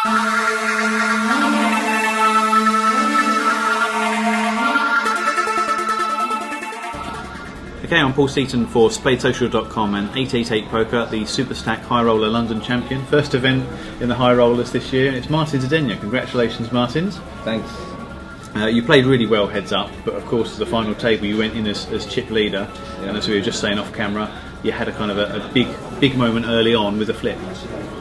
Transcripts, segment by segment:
Okay, I'm Paul Seaton for SpadeSocial.com and 888 Poker, the SuperStack High Roller London champion. First event in the High Rollers this year. It's Martin's Adeniya. Congratulations, Martins. Thanks. You played really well heads up, but of course, the final table you went in as chip leader, Yeah. and as we were just saying off camera, you had a kind of a big moment early on with a flip.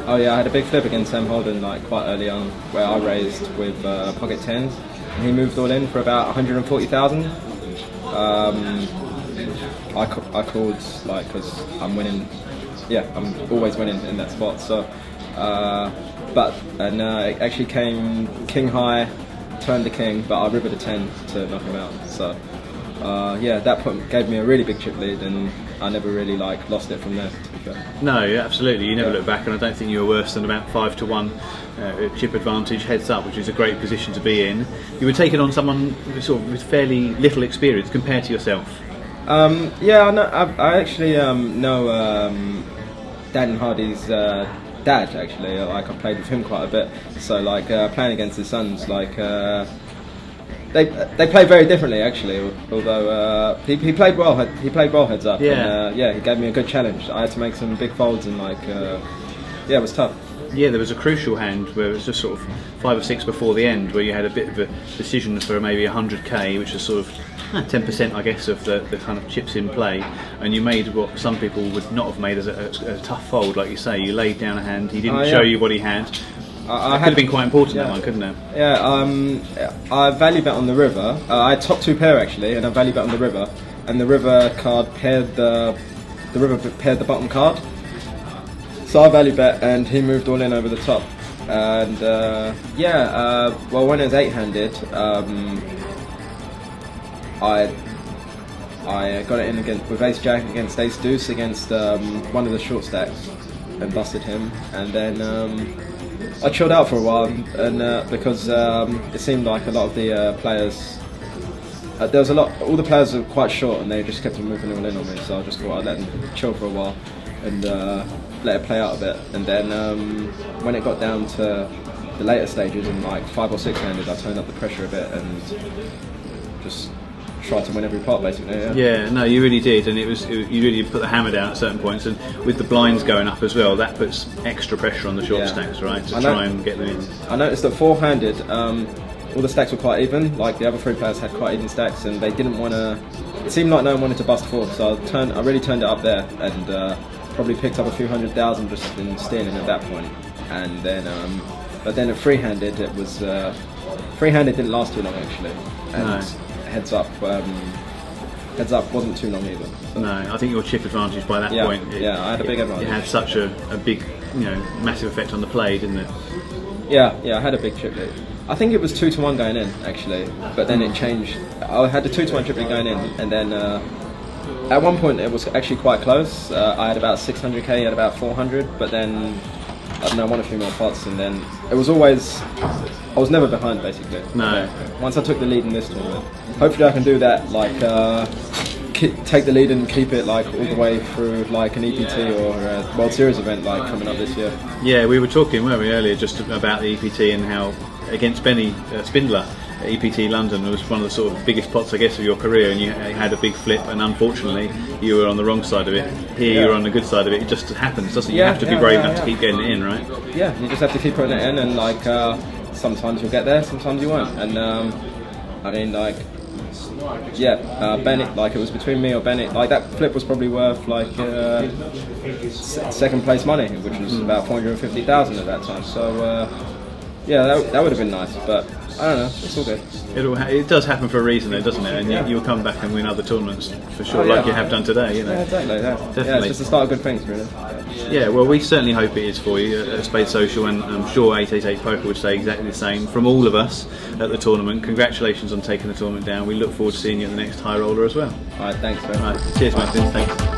Oh yeah, I had a big flip against Sam Holden like quite early on, where I raised with pocket tens, and he moved all in for about 140,000. I called like because I'm winning. Yeah, I'm always winning in that spot. So, it actually came king high, turned the king, but I rivered a 10 to knock him out. So, that point gave me a really big chip lead, and I never really lost it from there. To be fair. No, yeah, absolutely. You never look back, and I don't think you were worse than about 5-1 chip advantage heads up, which is a great position to be in. You were taking on someone with fairly little experience compared to yourself. I actually know Dan Hardy's dad. Actually, I played with him quite a bit. So playing against his sons, they play very differently actually. Although he played well, heads up. Yeah. And, he gave me a good challenge. I had to make some big folds and it was tough. Yeah, there was a crucial hand where it was just sort of 5 or 6 before the end, where you had a bit of a decision for maybe 100k, which is sort of 10% I guess of the kind of chips in play, and you made what some people would not have made as a tough fold, like you say. You laid down a hand, he didn't show you what he had. That could have been quite important, that one, couldn't it? Yeah, I value bet on the river. I had top 2 pair actually, and I value bet on the river, and the river card paired the bottom card. So I value bet, and he moved all in over the top. And when it was 8-handed, I got it in with Ace Jack against Ace Deuce against one of the short stacks and busted him. And then I chilled out for a while, and because it seemed like a lot of the players. All the players were quite short, and they just kept on moving all in on me. So I just thought I'd let them chill for a while and let it play out a bit. And then when it got down to the later stages, in 5 or 6-handed, I turned up the pressure a bit and just tried to win every pot basically. Yeah, no, you really did, and you really put the hammer down at certain points, and with the blinds going up as well, that puts extra pressure on the short stacks, right, to try and get them in. I noticed that 4-handed, all the stacks were quite even. The other 3 players had quite even stacks, and they didn't want to. It seemed like no one wanted to bust 4, so I really turned it up there, and probably picked up a few 100,000 just in stealing at that point. And then, but then at 3-handed, it was 3-handed didn't last too long actually, and heads up wasn't too long either. So. No, I think your chip advantage by that point. I had a big advantage. It had such a big, massive effect on the play, didn't it? Yeah, I had a big chip lead. I think it was 2-1 going in actually, but then it changed. I had a 2-1 chip lead going in, and then at one point it was actually quite close. I had about 600k, he had about 400, but then I won a few more pots, and then it was always. I was never behind basically. No. Once I took the lead in this tournament, hopefully I can do that. Take the lead and keep it all the way through an EPT or a World Series event coming up this year. Yeah, we were talking, weren't we, earlier just about the EPT and how against Benny Spindler at EPT London was one of the sort of biggest pots I guess of your career, and you had a big flip, and unfortunately you were on the wrong side of it. Here you were on the good side of it. It just happens, doesn't it? You have to be brave enough to keep getting it in, right? Yeah, you just have to keep putting it in, and sometimes you'll get there, sometimes you won't. And Bennett, it was between me or Bennett. That flip was probably worth second place money, which was about 450,000 at that time. So that would have been nice, but I don't know, it's all good. It does happen for a reason though, doesn't it? And you'll come back and win other tournaments for sure, like you have done today. Yeah, exactly. Yeah. Definitely. Yeah, it's just the start of good things, really. Yeah, well, we certainly hope it is for you at Spade Social, and I'm sure 888 Poker would say exactly the same. From all of us at the tournament, congratulations on taking the tournament down. We look forward to seeing you at the next High Roller as well. Alright, thanks very much. Cheers, Martin. Thanks.